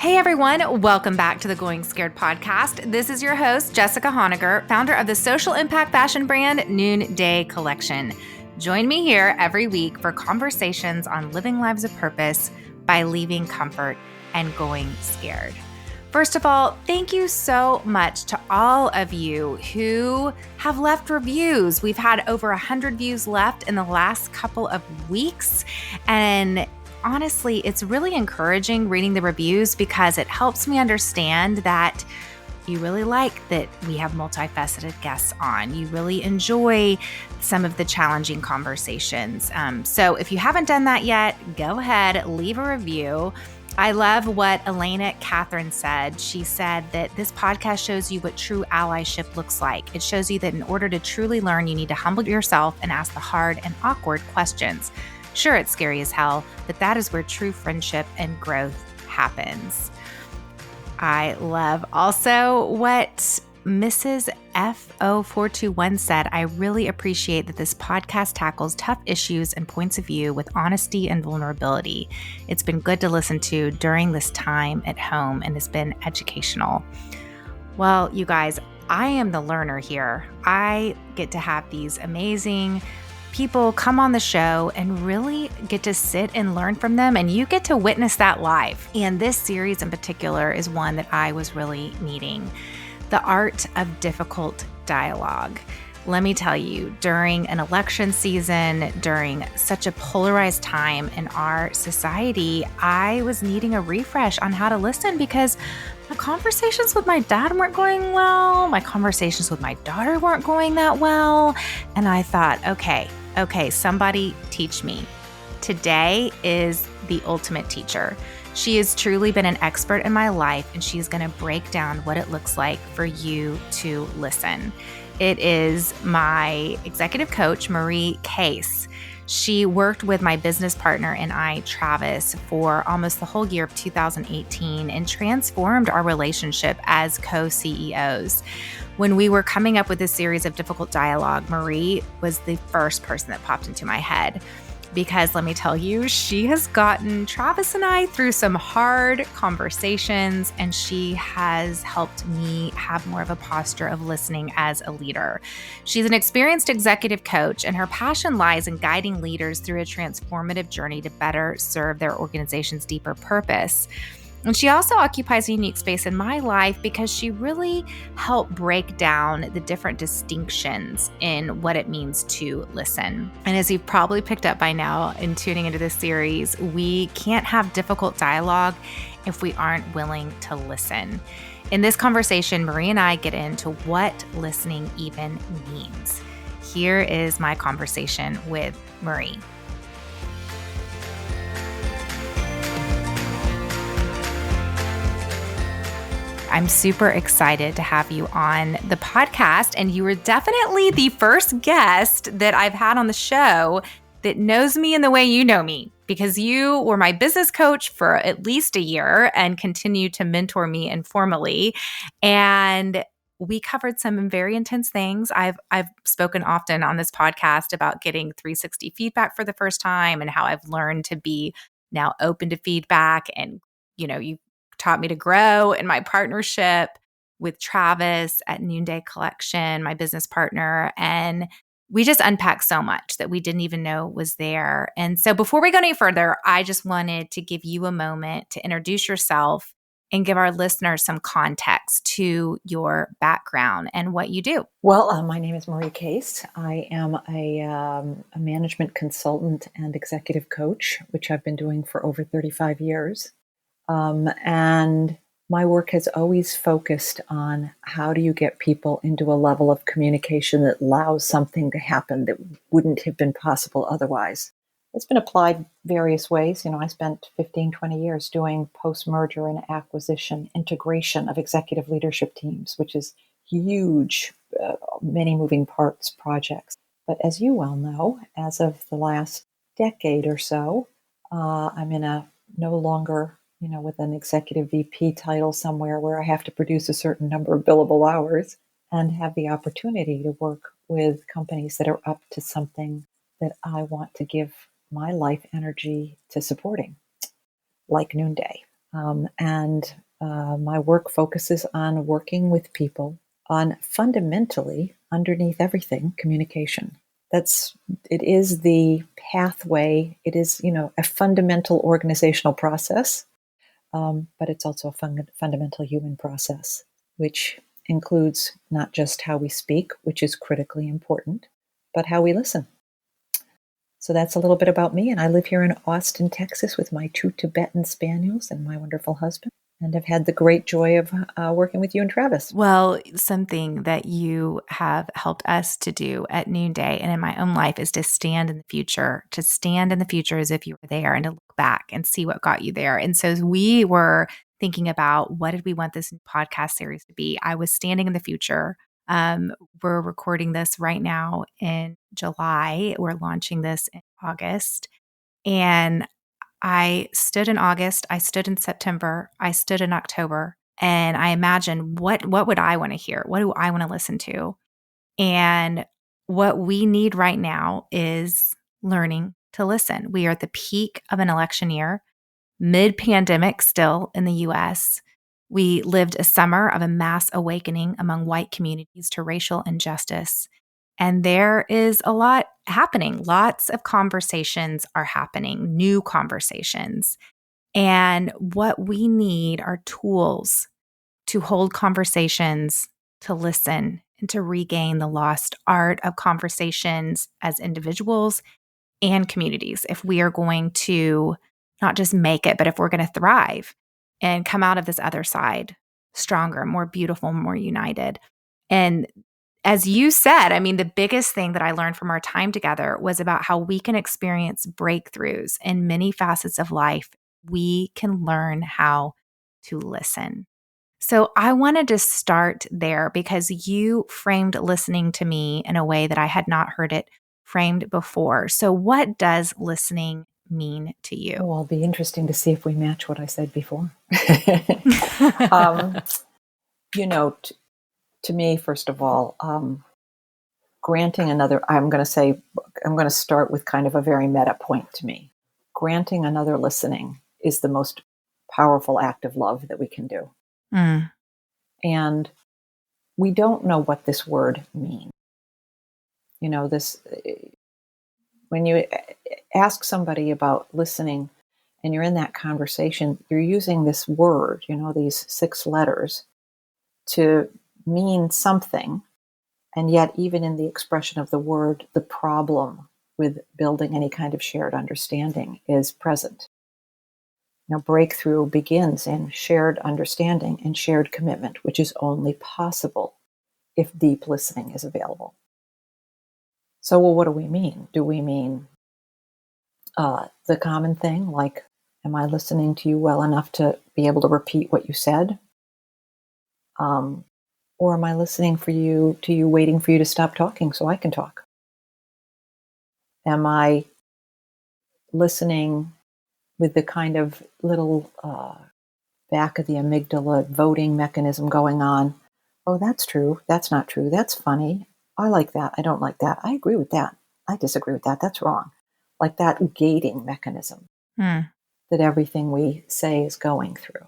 Hey everyone, welcome back to the Going Scared podcast. This is your host, Jessica Honegger, founder of the social impact fashion brand Noonday Collection. Join me here every week for conversations on living lives of purpose by leaving comfort and going scared. First of all, thank you so much to all of you who have left reviews. We've had over 100 views left in the last couple of weeks, and honestly, it's really encouraging reading the reviews because it helps me understand that you really like that we have multifaceted guests on. You really enjoy some of the challenging conversations. So if you haven't done that yet, go ahead, leave a review. I love what Elena Catherine said. She said that this podcast shows you what true allyship looks like. It shows you that in order to truly learn, you need to humble yourself and ask the hard and awkward questions. Sure, it's scary as hell, but that is where true friendship and growth happens. I love also what Mrs. F0421 said. I really appreciate that this podcast tackles tough issues and points of view with honesty and vulnerability. It's been good to listen to during this time at home and has been educational. Well, you guys, I am the learner here. I get to have these amazing people come on the show and really get to sit and learn from them, and you get to witness that live. And this series in particular is one that I was really needing. The art of difficult dialogue. Let me tell you, during an election season, during such a polarized time in our society, I was needing a refresh on how to listen because my conversations with my dad weren't going well. My conversations with my daughter weren't going that well. And I thought, okay, somebody teach me. Today is the ultimate teacher. She has truly been an expert in my life, and she's going to break down what it looks like for you to listen. It is my executive coach, Marie Case. She worked with my business partner and I, Travis, for almost the whole year of 2018 and transformed our relationship as co-CEOs. When we were coming up with this series of difficult dialogue, Marie was the first person that popped into my head. Because let me tell you, she has gotten Travis and I through some hard conversations, and she has helped me have more of a posture of listening as a leader. She's an experienced executive coach, and her passion lies in guiding leaders through a transformative journey to better serve their organization's deeper purpose. And she also occupies a unique space in my life because she really helped break down the different distinctions in what it means to listen. And as you've probably picked up by now in tuning into this series, we can't have difficult dialogue if we aren't willing to listen. In this conversation, Marie and I get into what listening even means. Here is my conversation with Marie. I'm super excited to have you on the podcast, and you were definitely the first guest that I've had on the show that knows me in the way you know me, because you were my business coach for at least a year and continue to mentor me informally. And we covered some very intense things. I've spoken often on this podcast about getting 360 feedback for the first time and how I've learned to be now open to feedback. And, you taught me to grow in my partnership with Travis at Noonday Collection, my business partner. And we just unpacked so much that we didn't even know was there. And so before we go any further, I just wanted to give you a moment to introduce yourself and give our listeners some context to your background and what you do. Well, my name is Marie Case. I am a management consultant and executive coach, which I've been doing for over 35 years. And my work has always focused on how do you get people into a level of communication that allows something to happen that wouldn't have been possible otherwise. It's been applied various ways. I spent 15, 20 years doing post-merger and acquisition integration of executive leadership teams, which is huge, many moving parts projects. But as you well know, as of the last decade or so, I'm in a no longer with an executive VP title somewhere where I have to produce a certain number of billable hours and have the opportunity to work with companies that are up to something that I want to give my life energy to supporting, like Noonday. And my work focuses on working with people on fundamentally, underneath everything, communication. It is the pathway. It is, a fundamental organizational process, but it's also a fundamental human process, which includes not just how we speak, which is critically important, but how we listen. So that's a little bit about me. And I live here in Austin, Texas with my 2 Tibetan spaniels and my wonderful husband. And I've had the great joy of working with you and Travis. Well, something that you have helped us to do at Noonday and in my own life is to stand in the future, as if you were there and to look back and see what got you there. And so as we were thinking about what did we want this podcast series to be, I was standing in the future. We're recording this right now in July. We're launching this in August. And I stood in August, I stood in September, I stood in October, and I imagined what would I want to hear? What do I want to listen to? And what we need right now is learning to listen. We are at the peak of an election year, mid-pandemic still in the US. We lived a summer of a mass awakening among white communities to racial injustice. And there is a lot happening. Lots of conversations are happening, new conversations. And what we need are tools to hold conversations, to listen, and to regain the lost art of conversations as individuals and communities if we are going to not just make it, but if we're going to thrive and come out of this other side stronger, more beautiful, more united. And as you said, I mean, the biggest thing that I learned from our time together was about how we can experience breakthroughs in many facets of life. We can learn how to listen. So I wanted to start there because you framed listening to me in a way that I had not heard it framed before. So what does listening mean to you? Oh, it'll be interesting to see if we match what I said before. You know, to me, first of all, granting another, I'm going to start with kind of a very meta point to me. Granting another listening is the most powerful act of love that we can do. Mm. And we don't know what this word means. When you ask somebody about listening and you're in that conversation, you're using this word, these 6 letters to mean something. And yet, even in the expression of the word, the problem with building any kind of shared understanding is present. Breakthrough begins in shared understanding and shared commitment, which is only possible if deep listening is available. So, well, what do we mean? Do we mean the common thing, like, am I listening to you well enough to be able to repeat what you said? Or am I listening to you, waiting for you to stop talking so I can talk? Am I listening with the kind of little back of the amygdala voting mechanism going on? Oh, that's true. That's not true. That's funny. I like that. I don't like that. I agree with that. I disagree with that. That's wrong. Like that gating mechanism that everything we say is going through.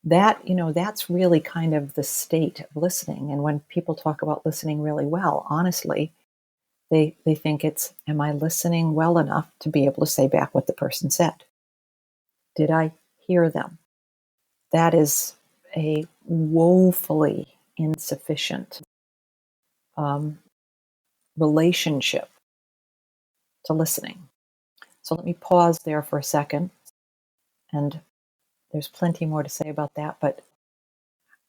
That's really kind of the state of listening. And when people talk about listening really well, honestly, they think it's, am I listening well enough to be able to say back what the person said? Did I hear them? That is a woefully insufficient relationship to listening. So let me pause there for a second. And there's plenty more to say about that, but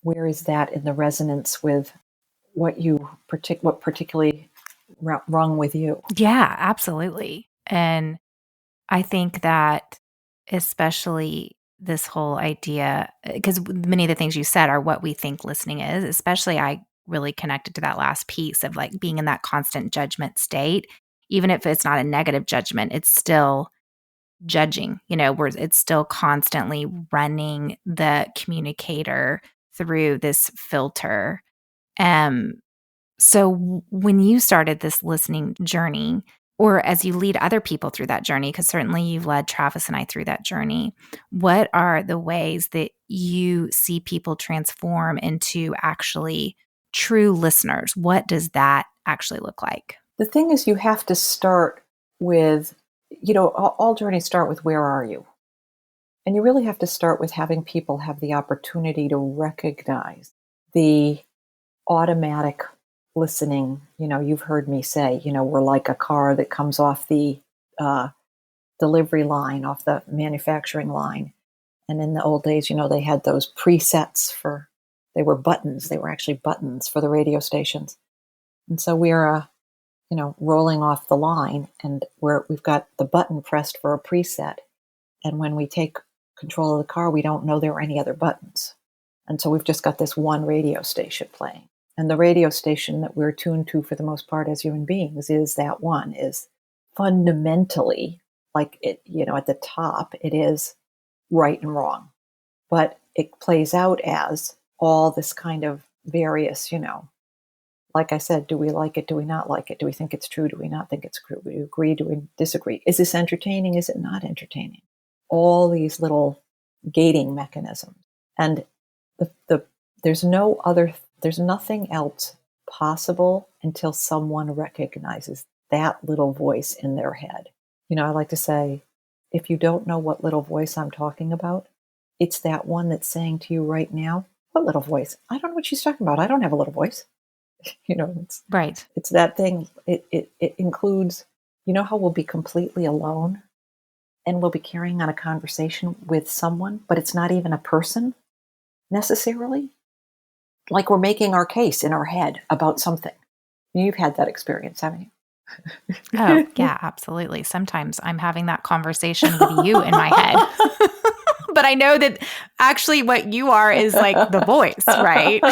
where is that in the resonance with what particularly wrong with you? Yeah, absolutely. And I think that especially this whole idea, because many of the things you said are what we think listening is, especially I really connected to that last piece of like being in that constant judgment state. Even if it's not a negative judgment, it's still judging, where it's still constantly running the communicator through this filter. So when you started this listening journey, or as you lead other people through that journey, because certainly you've led Travis and I through that journey, what are the ways that you see people transform into actually true listeners? What does that actually look like? The thing is, you have to start with, all journeys start with, where are you? And you really have to start with having people have the opportunity to recognize the automatic listening. You've heard me say, we're like a car that comes off the delivery line, off the manufacturing line. And in the old days, they had those presets they were buttons. They were actually buttons for the radio stations. And so we're, rolling off the line, and we've got the button pressed for a preset. And when we take control of the car, we don't know there are any other buttons. And so we've just got this one radio station playing. And the radio station that we're tuned to for the most part as human beings is fundamentally, like it, at the top, it is right and wrong. But it plays out as all this kind of various, like I said, do we like it? Do we not like it? Do we think it's true? Do we not think it's true? Do we agree? Do we disagree? Is this entertaining? Is it not entertaining? All these little gating mechanisms. And there's nothing else possible until someone recognizes that little voice in their head. I like to say, if you don't know what little voice I'm talking about, it's that one that's saying to you right now, what little voice? I don't know what she's talking about. I don't have a little voice. Right. It's that thing. It includes, how we'll be completely alone and we'll be carrying on a conversation with someone, but it's not even a person necessarily. Like we're making our case in our head about something. You've had that experience, haven't you? Oh, yeah, absolutely. Sometimes I'm having that conversation with you in my head. But I know that actually what you are is like the voice, right?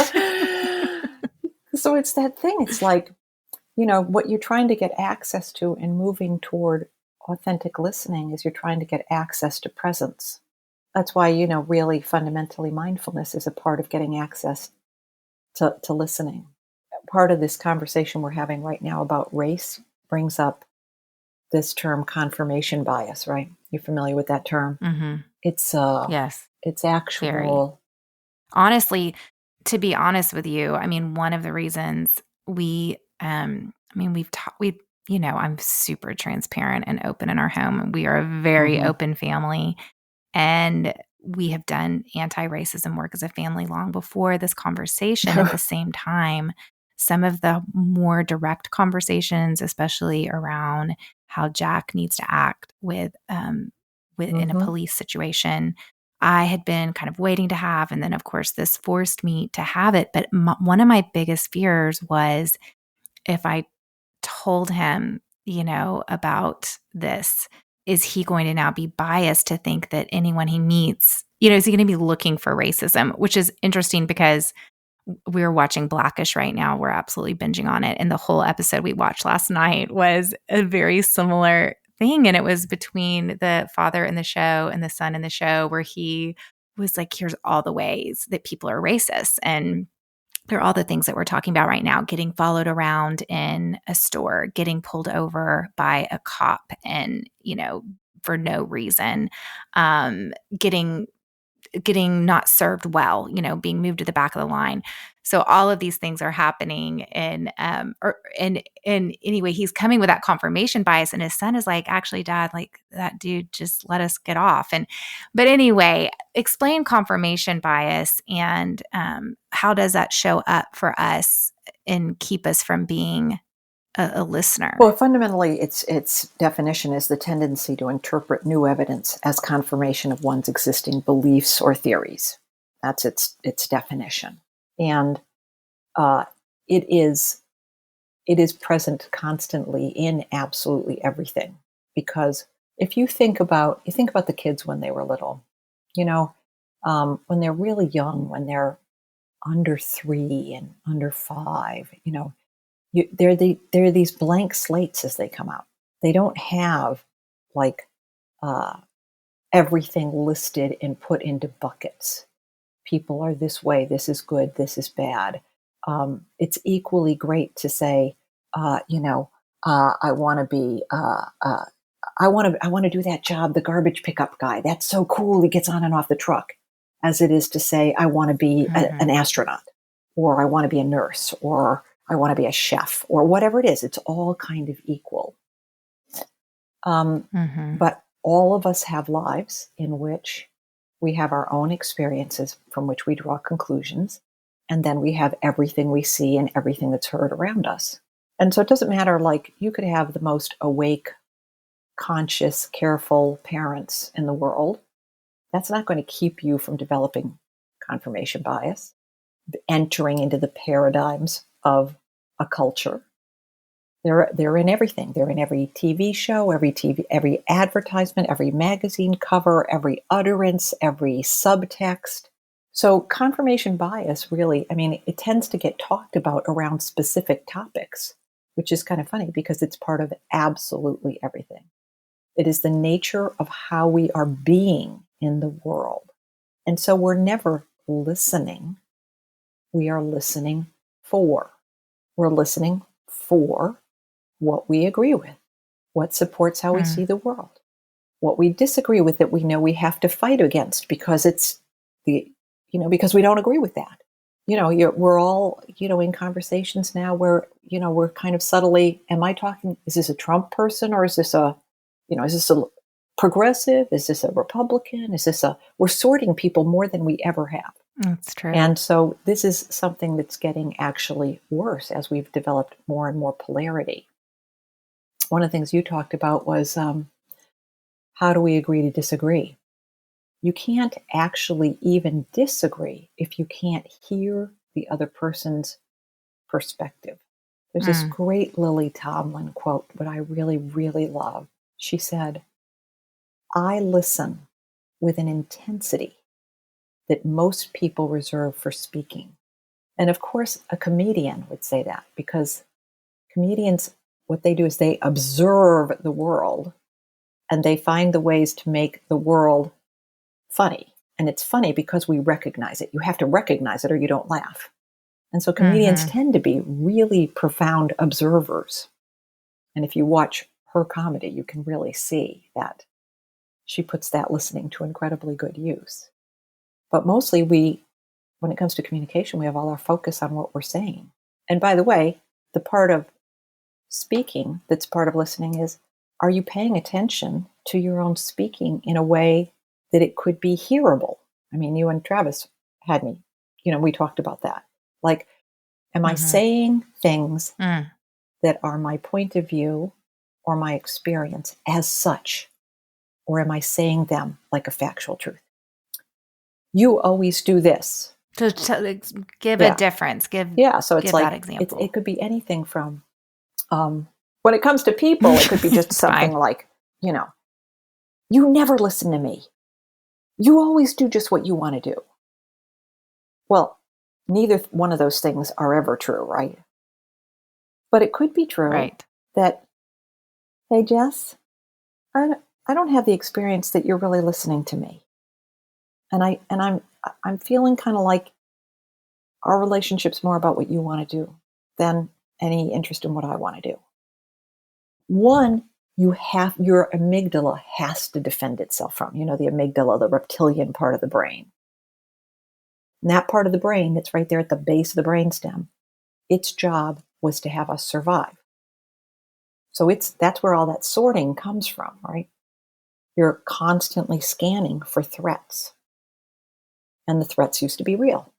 So it's that thing. It's like, what you're trying to get access to in moving toward authentic listening is you're trying to get access to presence. That's why, really fundamentally mindfulness is a part of getting access to listening. Part of this conversation we're having right now about race brings up this term confirmation bias, right? You're familiar with that term? Mm-hmm. It's yes, it's actual. very. Honestly, to be honest with you, I mean, one of the reasons I'm super transparent and open in our home. We are a very open family, and we have done anti-racism work as a family long before this conversation. At the same time, some of the more direct conversations, especially around how Jack needs to act in a police situation, I had been kind of waiting to have. And then, of course, this forced me to have it. But one of my biggest fears was if I told him, about this, is he going to now be biased to think that anyone he meets, is he going to be looking for racism? Which is interesting because we're watching Blackish right now. We're absolutely binging on it. And the whole episode we watched last night was a very similar thing. And it was between the father in the show and the son in the show, where he was like, here's all the ways that people are racist. And they're all the things that we're talking about right now: getting followed around in a store, getting pulled over by a cop and, for no reason, getting not served well, being moved to the back of the line. So all of these things are happening, and anyway, he's coming with that confirmation bias, and his son is like, actually, Dad, like that dude just let us get off. But anyway, explain confirmation bias and how does that show up for us and keep us from being a listener? Well, fundamentally, its definition is the tendency to interpret new evidence as confirmation of one's existing beliefs or theories. That's its definition, and it is present constantly in absolutely everything. Because if you think about the kids when they were little, when they're really young, when they're under 3 and under 5, they're these blank slates as they come out. They don't have like everything listed and put into buckets. People are this way. This is good. This is bad. It's equally great to say, I want to be, I want to do that job, the garbage pickup guy. That's so cool. He gets on and off the truck, as it is to say, I want to be an astronaut, or I want to be a nurse, or I want to be a chef, or whatever it is. It's all kind of equal. But all of us have lives in which we have our own experiences from which we draw conclusions. And then we have everything we see and everything that's heard around us. And so it doesn't matter, like, you could have the most awake, conscious, careful parents in the world. That's not going to keep you from developing confirmation bias, entering into the paradigms of a culture. They're in everything. They're in every TV show, every advertisement, every magazine cover, every utterance, every subtext. So confirmation bias really, I mean, it tends to get talked about around specific topics, which is kind of funny because it's part of absolutely everything. It is the nature of how we are being in the world. And so we're never listening. We are listening for. We're listening for what we agree with, what supports how we see the world, what we disagree with that we know we have to fight against because it's because we don't agree with that. We're all, in conversations now where, we're kind of subtly, am I talking, is this a Trump person, or is this a progressive? Is this a Republican? We're sorting people more than we ever have. That's true. And so this is something that's getting actually worse as we've developed more and more polarity. One of the things you talked about was how do we agree to disagree? You can't actually even disagree if you can't hear the other person's perspective. There's this great Lily Tomlin quote that I really, really love. She said, "I listen with an intensity that most people reserve for speaking." And of course, a comedian would say that, because comedians, what they do is they observe the world and they find the ways to make the world funny. And it's funny because we recognize it. You have to recognize it or you don't laugh. And so comedians tend to be really profound observers. And if you watch her comedy, you can really see that she puts that listening to incredibly good use. But mostly when it comes to communication, we have all our focus on what we're saying. And by the way, the part of speaking that's part of listening is, are you paying attention to your own speaking in a way that it could be hearable? I mean, you and Travis had me, we talked about that. Like, am I saying things that are my point of view or my experience as such? Or am I saying them like a factual truth? You always do this. To give a difference. So it's like, that example. It could be anything from, when it comes to people, it could be just something like, you never listen to me. You always do just what you want to do. Well, neither one of those things are ever true, right? But it could be true that, hey, Jess, I don't have the experience that you're really listening to me. And I'm feeling kind of like our relationship's more about what you want to do than any interest in what I want to do. One, your amygdala has to defend itself from, the amygdala, the reptilian part of the brain. And that part of the brain that's right there at the base of the brainstem, its job was to have us survive. So that's where all that sorting comes from, right? You're constantly scanning for threats. And the threats used to be real.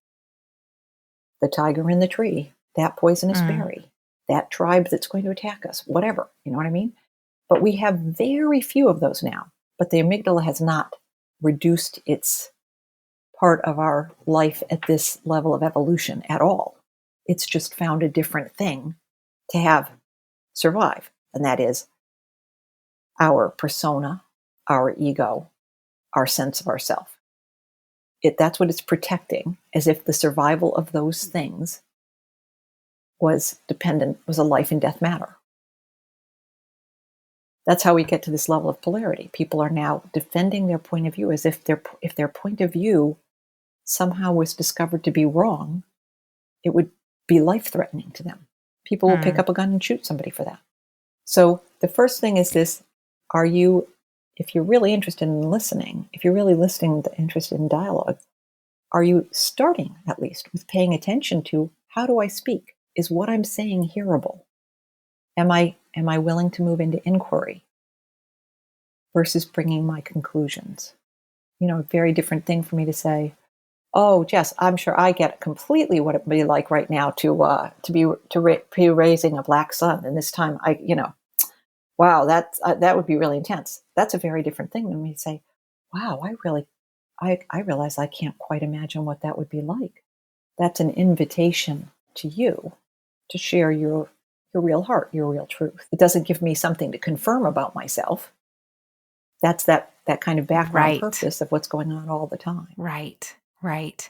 The tiger in the tree, that poisonous berry, that tribe that's going to attack us, whatever, you know what I mean? But we have very few of those now. But the amygdala has not reduced its part of our life at this level of evolution at all. It's just found a different thing to have survive. And that is our persona, our ego, our sense of ourself. That's what it's protecting, as if the survival of those things was a life and death matter. That's how we get to this level of polarity. People are now defending their point of view as if their point of view somehow was discovered to be wrong, it would be life-threatening to them. People will pick up a gun and shoot somebody for that. So the first thing is this: are you, if you're really interested in listening, if you're really listening, interested in dialogue, are you starting at least with paying attention to, how do I speak? Is what I'm saying hearable? Am I willing to move into inquiry versus bringing my conclusions? A very different thing for me to say, "Oh, Jess, I'm sure I get completely what it would be like right now be raising a black son, and this time wow, that would be really intense." That's a very different thing than me to say, "Wow, I realize I can't quite imagine what that would be like." That's an invitation to you to share your real heart, your real truth. It doesn't give me something to confirm about myself. That's that kind of background Right. purpose of what's going on all the time. Right. Right.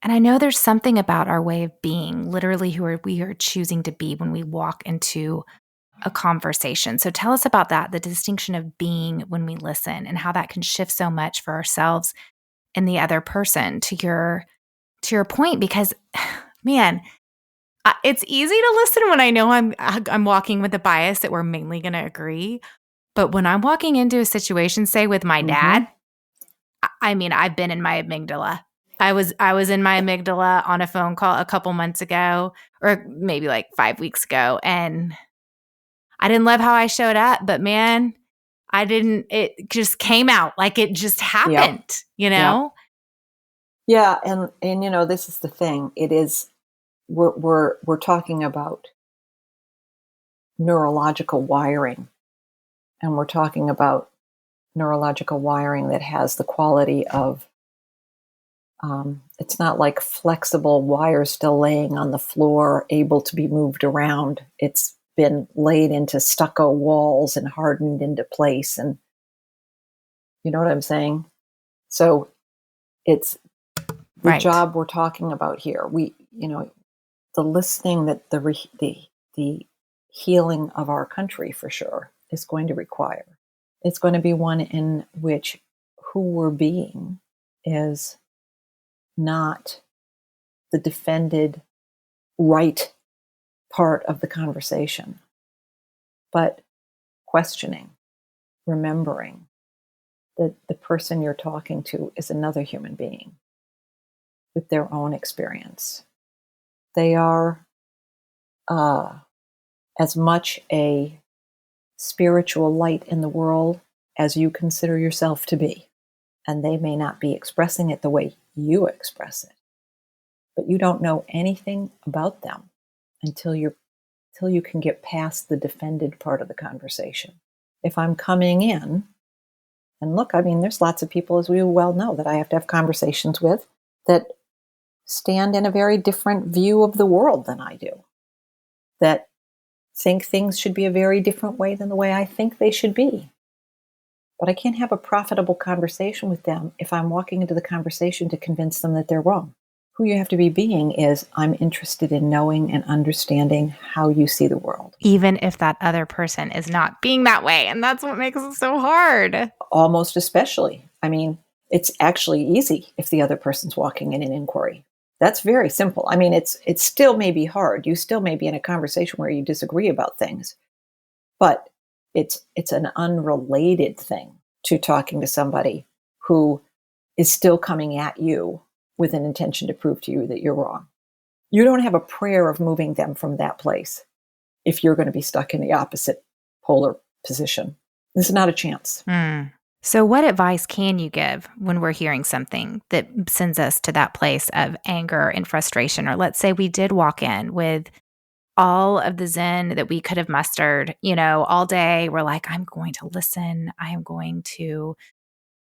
And I know there's something about our way of being, literally who we are choosing to be when we walk into a conversation. So tell us about that, the distinction of being when we listen and how that can shift so much for ourselves and the other person, to your point, because man, it's easy to listen when I know I'm walking with a bias that we're mainly going to agree. But when I'm walking into a situation, say with my Mm-hmm. dad, I mean, I've been in my amygdala. I was in my amygdala on a phone call a couple months ago, or maybe like 5 weeks ago, and I didn't love how I showed up, but man, it just came out, like it just Yep. happened, you Yep. know? Yeah, and this is the thing. It is, we're talking about neurological wiring, and we're talking about neurological wiring that has the quality of, it's not like flexible wires still laying on the floor, able to be moved around. It's been laid into stucco walls and hardened into place. And you know what I'm saying? So it's the Right. job we're talking about here. The listening that the healing of our country for sure is going to require. It's going to be one in which who we're being is not the defended right part of the conversation, but questioning, remembering that the person you're talking to is another human being with their own experience. They are as much a spiritual light in the world as you consider yourself to be. And they may not be expressing it the way you express it, but you don't know anything about them until you can get past the defended part of the conversation. If I'm coming in, and look, I mean, there's lots of people, as we well know, that I have to have conversations with that stand in a very different view of the world than I do, that think things should be a very different way than the way I think they should be. But I can't have a profitable conversation with them if I'm walking into the conversation to convince them that they're wrong. Who you have to be being is, I'm interested in knowing and understanding how you see the world. Even if that other person is not being that way. And that's what makes it so hard. Almost especially. I mean, it's actually easy if the other person's walking in an inquiry. That's very simple. I mean, it's still may be hard. You still may be in a conversation where you disagree about things, but it's an unrelated thing to talking to somebody who is still coming at you with an intention to prove to you that you're wrong. You don't have a prayer of moving them from that place if you're going to be stuck in the opposite polar position. There's not a chance. So, what advice can you give when we're hearing something that sends us to that place of anger and frustration? Or let's say we did walk in with all of the Zen that we could have mustered, all day. We're like, I'm going to listen. I am going to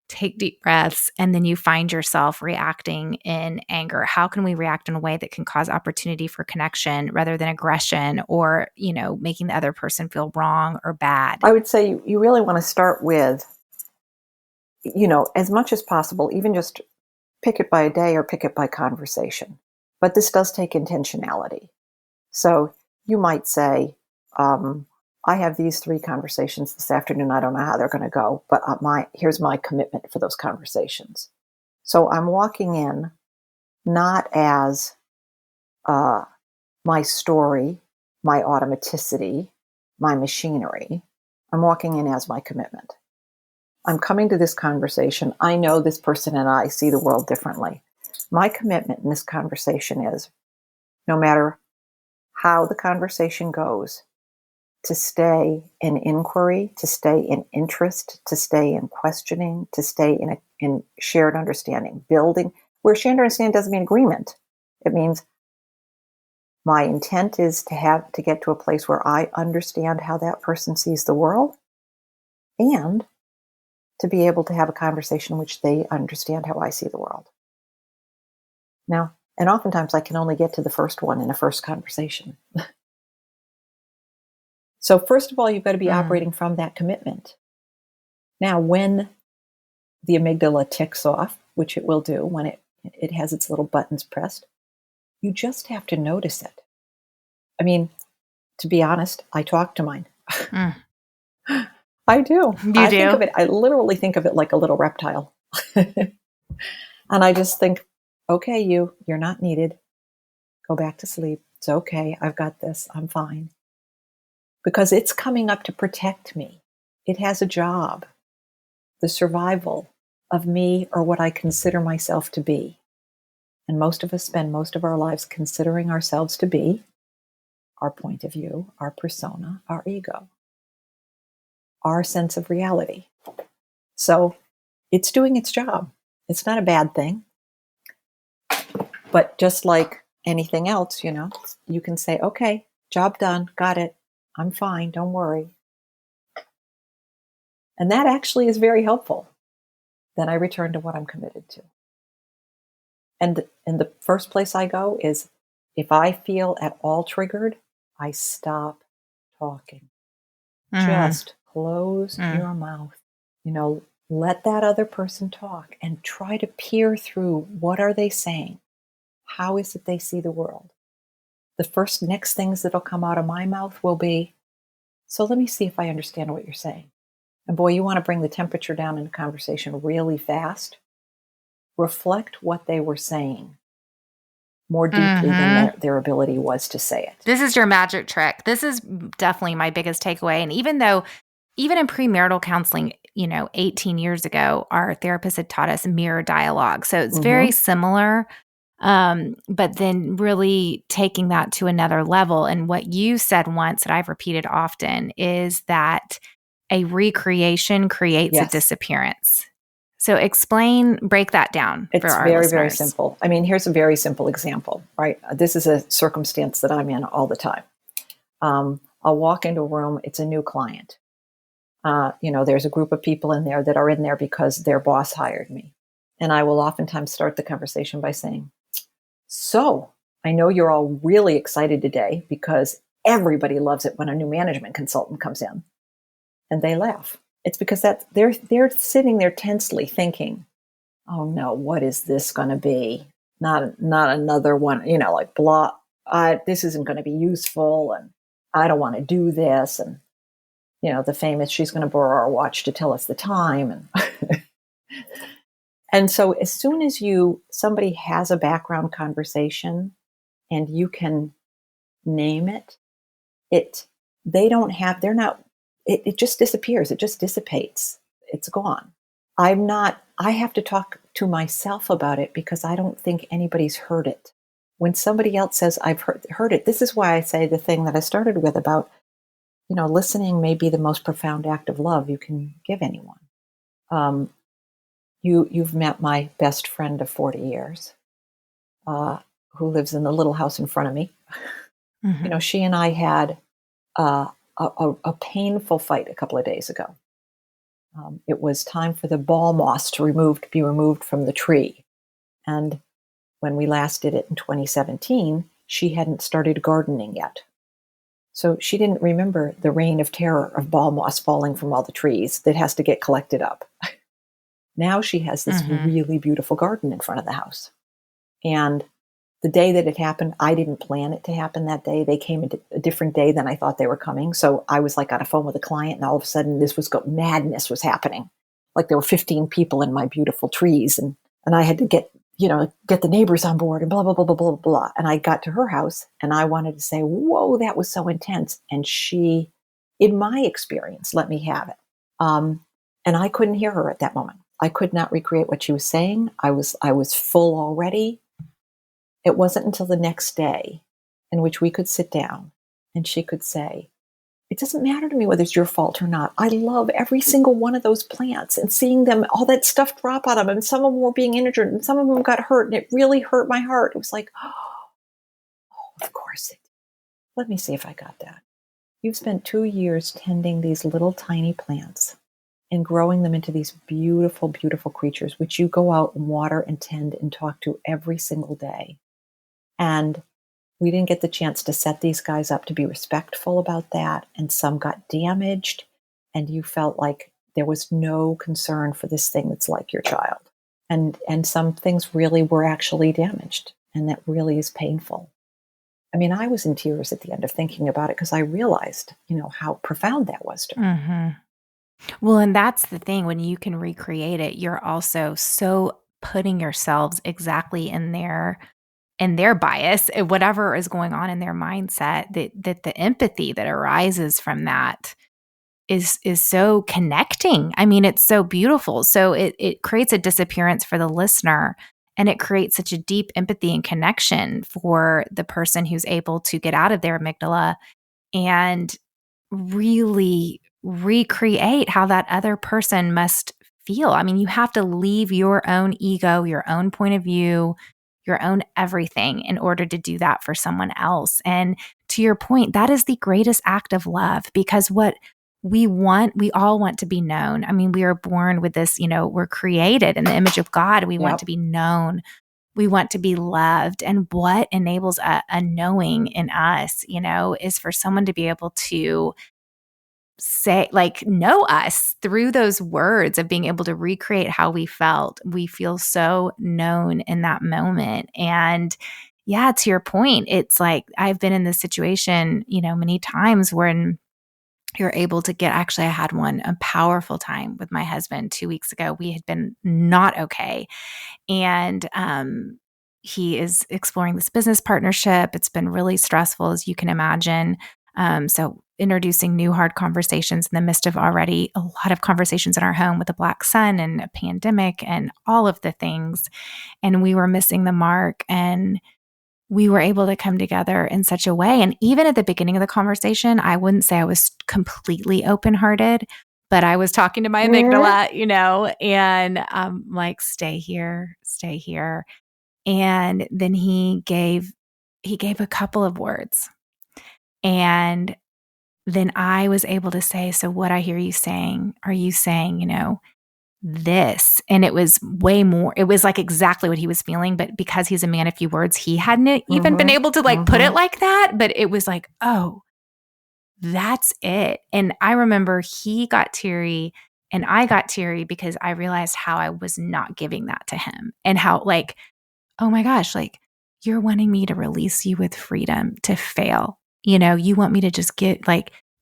take deep breaths. And then you find yourself reacting in anger. How can we react in a way that can cause opportunity for connection rather than aggression or, making the other person feel wrong or bad? I would say you really want to start with, as much as possible, even just pick it by a day or pick it by conversation. But this does take intentionality. So you might say, I have these 3 conversations this afternoon. I don't know how they're going to go, but here's my commitment for those conversations. So I'm walking in not as my story, my automaticity, my machinery. I'm walking in as my commitment. I'm coming to this conversation. I know this person and I see the world differently. My commitment in this conversation is, no matter how the conversation goes, to stay in inquiry, to stay in interest, to stay in questioning, to stay in shared understanding, building, where shared understanding doesn't mean agreement. It means my intent is to get to a place where I understand how that person sees the world, and to be able to have a conversation in which they understand how I see the world. Now, and oftentimes I can only get to the first one in a first conversation. So first of all, you've got to be operating from that commitment. Now, when the amygdala ticks off, which it will do when it has its little buttons pressed, you just have to notice it. I mean, to be honest, I talk to mine. I do. I literally think of it like a little reptile. And I just think, okay, you're not needed. Go back to sleep. It's okay. I've got this. I'm fine. Because it's coming up to protect me. It has a job. The survival of me or what I consider myself to be. And most of us spend most of our lives considering ourselves to be our point of view, our persona, our ego, our sense of reality. So it's doing its job. It's not a bad thing. But just like anything else, you can say, okay, job done, got it. I'm fine, don't worry. And that actually is very helpful. Then I return to what I'm committed to. And the first place I go is, if I feel at all triggered, I stop talking. Just close your mouth. Let that other person talk and try to peer through, what are they saying? How is it they see the world? The next things that'll come out of my mouth will be, so let me see if I understand what you're saying. And boy, you want to bring the temperature down in a conversation really fast. Reflect what they were saying more deeply than their ability was to say it. This is your magic trick. This is definitely my biggest takeaway. And even in premarital counseling, 18 years ago, our therapist had taught us mirror dialogue. So it's very similar. But then really taking that to another level. And what you said once that I've repeated often is that a recreation creates a disappearance. So break that down for our listeners. It's very, very simple. I mean, here's a very simple example, right? This is a circumstance that I'm in all the time. I'll walk into a room, it's a new client. There's a group of people in there that are in there because their boss hired me. And I will oftentimes start the conversation by saying, so I know you're all really excited today because everybody loves it when a new management consultant comes in. And they laugh. It's because they're sitting there tensely thinking, oh no, what is this going to be? Not another one, like blah, this isn't going to be useful, and I don't want to do this. And, the famous, she's going to borrow our watch to tell us the time. And and so as soon as somebody has a background conversation and you can name it, it just disappears. It just dissipates. It's gone. I have to talk to myself about it because I don't think anybody's heard it. When somebody else says, I've heard it, this is why I say the thing that I started with about, listening may be the most profound act of love you can give anyone. You've met my best friend of 40 years, who lives in the little house in front of me. She and I had a painful fight a couple of days ago. It was time for the ball moss to be removed from the tree. And when we last did it in 2017, she hadn't started gardening yet. So she didn't remember the reign of terror of ball moss falling from all the trees that has to get collected up. Now she has this really beautiful garden in front of the house. And the day that it happened, I didn't plan it to happen that day. They came a different day than I thought they were coming. So I was like on a phone with a client, and all of a sudden madness was happening. Like there were 15 people in my beautiful trees, and I had to get the neighbors on board and blah, blah, blah, blah, blah, blah. And I got to her house and I wanted to say, whoa, that was so intense. And she in my experience, let me have it. And I couldn't hear her at that moment. I could not recreate what she was saying. I was full already. It wasn't until the next day in which we could sit down and she could say, it doesn't matter to me whether it's your fault or not. I love every single one of those plants and seeing them, all that stuff drop out of them. And some of them were being injured and some of them got hurt. And it really hurt my heart. It was like, oh, of course it. Let me see if I got that. You've spent 2 years tending these little tiny plants and growing them into these beautiful, beautiful creatures, which you go out and water and tend and talk to every single day. And we didn't get the chance to set these guys up to be respectful about that. And some got damaged. And you felt like there was no concern for this thing that's like your child. And some things really were actually damaged. And that really is painful. I mean, I was in tears at the end of thinking about it because I realized, how profound that was to me. Mm-hmm. Well, and that's the thing. When you can recreate it, you're also so putting yourselves exactly in their bias, whatever is going on in their mindset, that the empathy that arises from that is so connecting. I mean, it's so beautiful. So it creates a disappearance for the listener, and it creates such a deep empathy and connection for the person who's able to get out of their amygdala and really recreate how that other person must feel. I mean, you have to leave your own ego, your own point of view, your own everything in order to do that for someone else. And to your point, that is the greatest act of love, because what we all want to be known. I mean, we are born with this, we're created in the image of God. We want to be known. We want to be loved. And what enables a knowing in us, is for someone to be able to say, know us through those words of being able to recreate how we felt. We feel so known in that moment. And yeah, to your point, it's like I've been in this situation, many times when you're able to actually, I had a powerful time with my husband 2 weeks ago. We had been not okay. And he is exploring this business partnership. It's been really stressful, as you can imagine. So introducing new hard conversations in the midst of already a lot of conversations in our home with a Black son and a pandemic and all of the things. And we were missing the mark, and we were able to come together in such a way. And even at the beginning of the conversation, I wouldn't say I was completely open-hearted, but I was talking to my amygdala, and like, stay here. And then he gave a couple of words. And then I was able to say, so what I hear you saying, are you saying, this? And it was way more, it was like exactly what he was feeling, but because he's a man of few words, he hadn't even been able to put it like that. But it was like, oh, that's it. And I remember he got teary and I got teary because I realized how I was not giving that to him, and how oh my gosh, you're wanting me to release you with freedom to fail. You want me to just get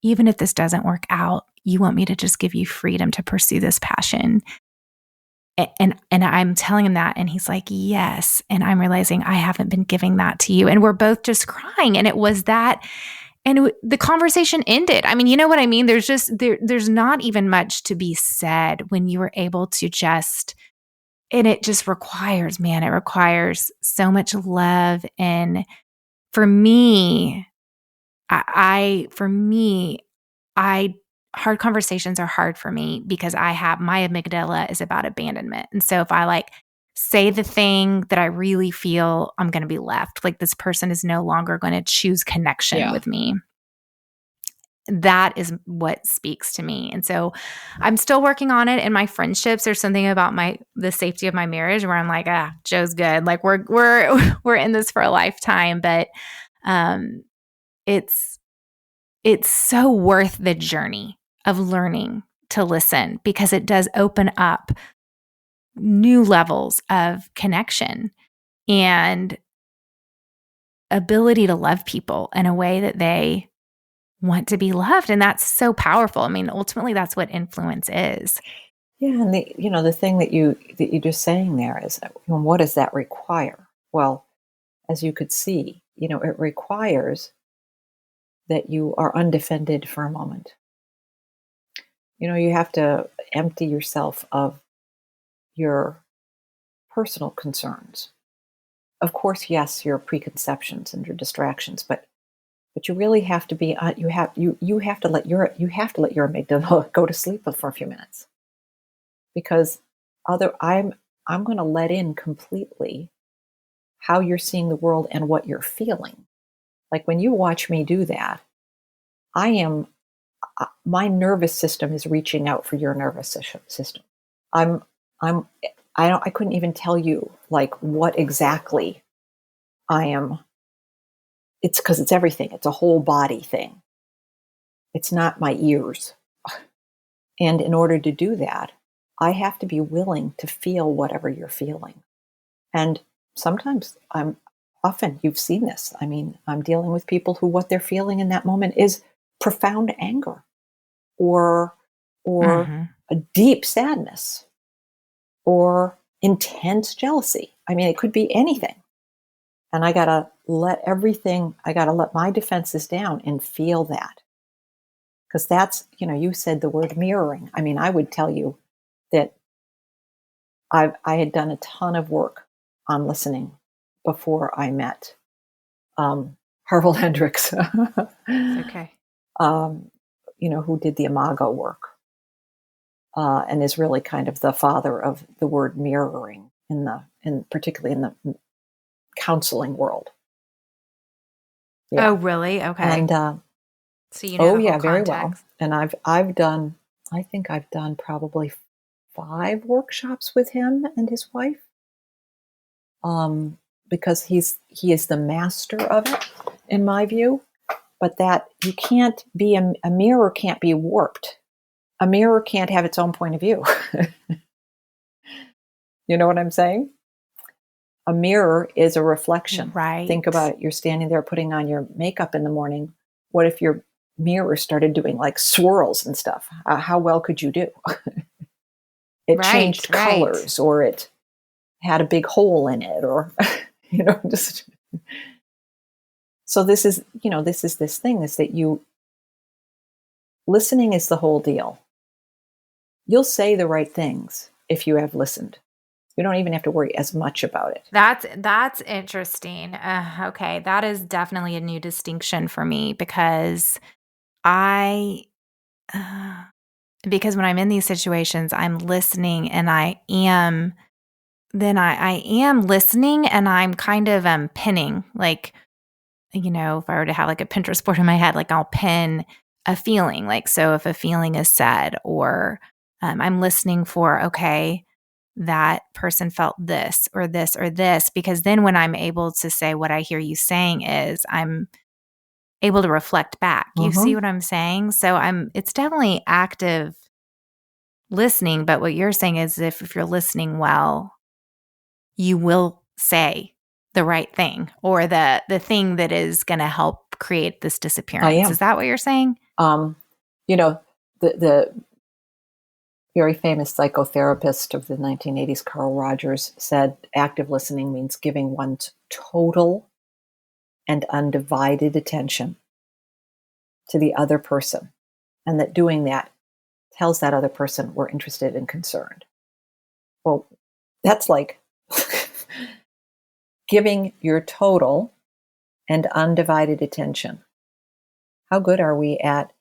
even if this doesn't work out, you want me to just give you freedom to pursue this passion. And I'm telling him that, and he's like, yes. And I'm realizing I haven't been giving that to you. And we're both just crying. And it was that, and the conversation ended. I mean, you know what I mean? There's just, there's not even much to be said when you were able to just, and it just requires, it requires so much love. And for me, hard conversations are hard for me because my amygdala is about abandonment. And so if I say the thing that I really feel, I'm going to be left. This person is no longer going to choose connection with me. That is what speaks to me. And so I'm still working on it in my friendships. There's something about the safety of my marriage where I'm like, Joe's good. We're in this for a lifetime, but it's so worth the journey of learning to listen, because it does open up new levels of connection and ability to love people in a way that they want to be loved. And that's so powerful. I mean, ultimately that's what influence is. Yeah. And the thing that you're just saying there is, what does that require? Well, as you could see, it requires that you are undefended for a moment. You have to empty yourself of your personal concerns. Of course, yes, your preconceptions and your distractions, but you really have to be you have to let your amygdala go to sleep for a few minutes, because I'm going to let in completely how you're seeing the world and what you're feeling. Like when you watch me do that, I am my nervous system is reaching out for your nervous system. I'm I'm I couldn't even tell you like what exactly I am. It's because it's everything. It's a whole body thing. It's not my ears. And in order to do that, I have to be willing to feel whatever you're feeling. And sometimes often you've seen this. I mean, I'm dealing with people who what they're feeling in that moment is profound anger or or Mm-hmm. a deep sadness or intense jealousy. I mean, it could be anything. And I got to let my defenses down and feel that. Because that's, you said the word mirroring. I mean, I would tell you that I had done a ton of work on listening before I met Harville Hendricks, Okay. who did the Imago work and is really kind of the father of the word mirroring particularly in the counseling world. Oh, Yeah, really? Okay. and So you know oh the whole yeah, very well. context. And I think I've done probably 5 workshops with him and his wife. Because he is the master of it, in my view. But that you can't be a mirror can't be warped. A mirror can't have its own point of view. You know what I'm saying? A mirror is a reflection. Right. Think about it. You're standing there putting on your makeup in the morning. What if your mirror started doing like swirls and stuff? How well could you do? It changed Right. colors, or it had a big hole in it, or just so this thing is that listening is the whole deal. You'll say the right things if you have listened. You don't even have to worry as much about it. That's interesting. Okay, that is definitely a new distinction for me because I uh, because when I'm in these situations, I'm listening and I am listening and I'm kind of pinning, like, if I were to have like a Pinterest board in my head, like I'll pin a feeling. Like, so if a feeling is said, or I'm listening for, okay, that person felt this or this or this, because then when I'm able to say what I hear you saying is I'm able to reflect back. You see Mm-hmm. what I'm saying? So it's definitely active listening, but what you're saying is if you're listening well, you will say the right thing or the thing that is going to help create this I disappearance. Is am. that what you're saying? Um, you know, the very famous psychotherapist of the 1980s, Carl Rogers, said active listening means giving one's total and undivided attention to the other person, and that doing that tells that other person we're interested and concerned. Well, that's like giving your total and undivided attention. How good are we at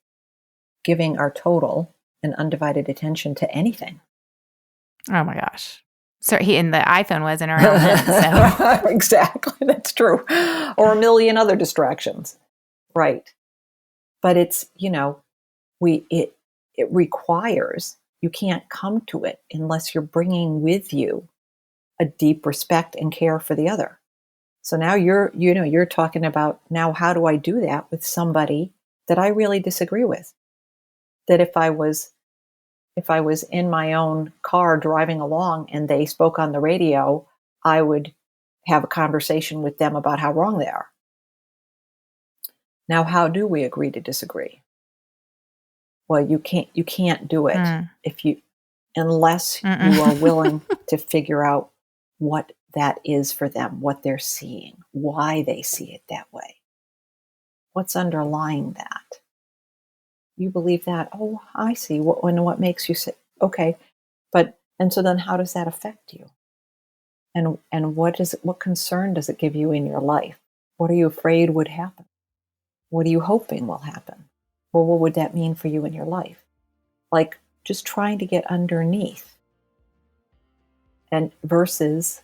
giving our total and undivided attention to anything? Oh my gosh. So the iPhone wasn't around then. So Exactly, that's true. Or a million other distractions. Right. But it's, it requires, you can't come to it unless you're bringing with you a deep respect and care for the other. So now you're talking about, now how do I do that with somebody that I really disagree with? That if I was in my own car driving along and they spoke on the radio, I would have a conversation with them about how wrong they are. Now, how do we agree to disagree? Well, you can't do it mm, unless you are willing to figure out what that is for them, what they're seeing, why they see it that way. What's underlying that? You believe that. Oh, I see. What makes you say, okay, and so then how does that affect you? And what concern does it give you in your life? What are you afraid would happen? What are you hoping will happen? Well, what would that mean for you in your life? Like just trying to get underneath and versus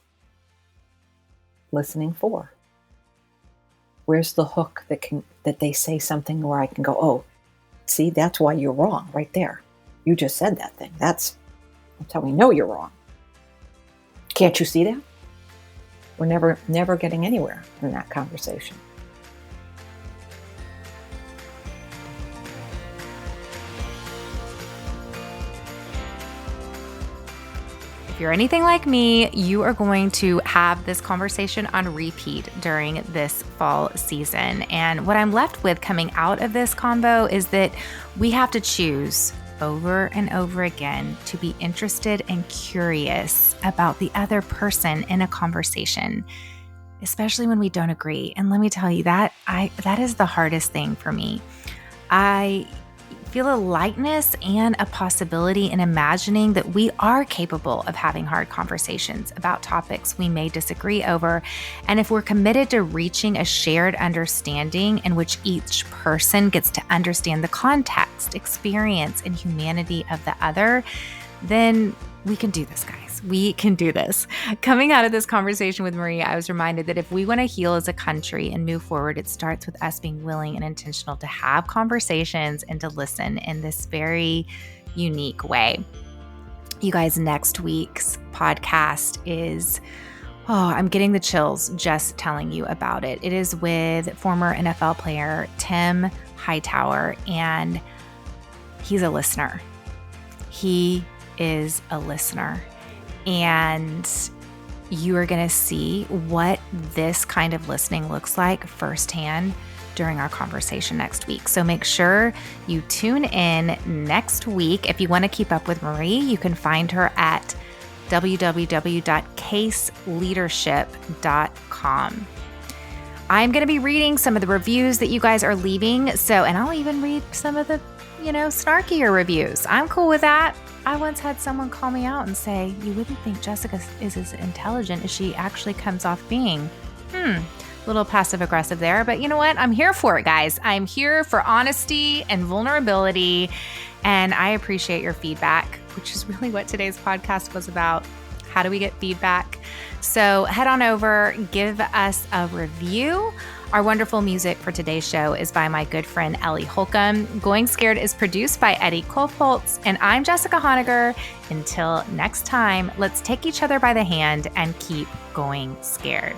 listening for. Where's the hook that they say something where I can go, oh, see, that's why you're wrong right there. You just said that thing. That's how we know you're wrong. Can't you see that? We're never getting anywhere in that conversation. If you're anything like me, you are going to have this conversation on repeat during this fall season. And what I'm left with coming out of this convo is that we have to choose over and over again to be interested and curious about the other person in a conversation, especially when we don't agree. And let me tell you that is the hardest thing for me. I feel a lightness and a possibility in imagining that we are capable of having hard conversations about topics we may disagree over. And if we're committed to reaching a shared understanding in which each person gets to understand the context, experience, and humanity of the other, then we can do this, guys. We can do this. Coming out of this conversation with Marie, I was reminded that if we want to heal as a country and move forward, it starts with us being willing and intentional to have conversations and to listen in this very unique way. You guys, next week's podcast is, I'm getting the chills just telling you about it. It is with former NFL player Tim Hightower, and he's a listener. He is a listener. And you are going to see what this kind of listening looks like firsthand during our conversation next week. So make sure you tune in next week. If you want to keep up with Marie, you can find her at www.caseleadership.com. I'm going to be reading some of the reviews that you guys are leaving. And I'll even read some of the, snarkier reviews. I'm cool with that. I once had someone call me out and say, you wouldn't think Jessica is as intelligent as she actually comes off being. A little passive aggressive there, but you know what? I'm here for it, guys. I'm here for honesty and vulnerability, and I appreciate your feedback, which is really what today's podcast was about. How do we get feedback? So head on over, give us a review. Our wonderful music for today's show is by my good friend Ellie Holcomb. Going Scared is produced by Eddie Kolpoltz, and I'm Jessica Honegger. Until next time, let's take each other by the hand and keep going scared.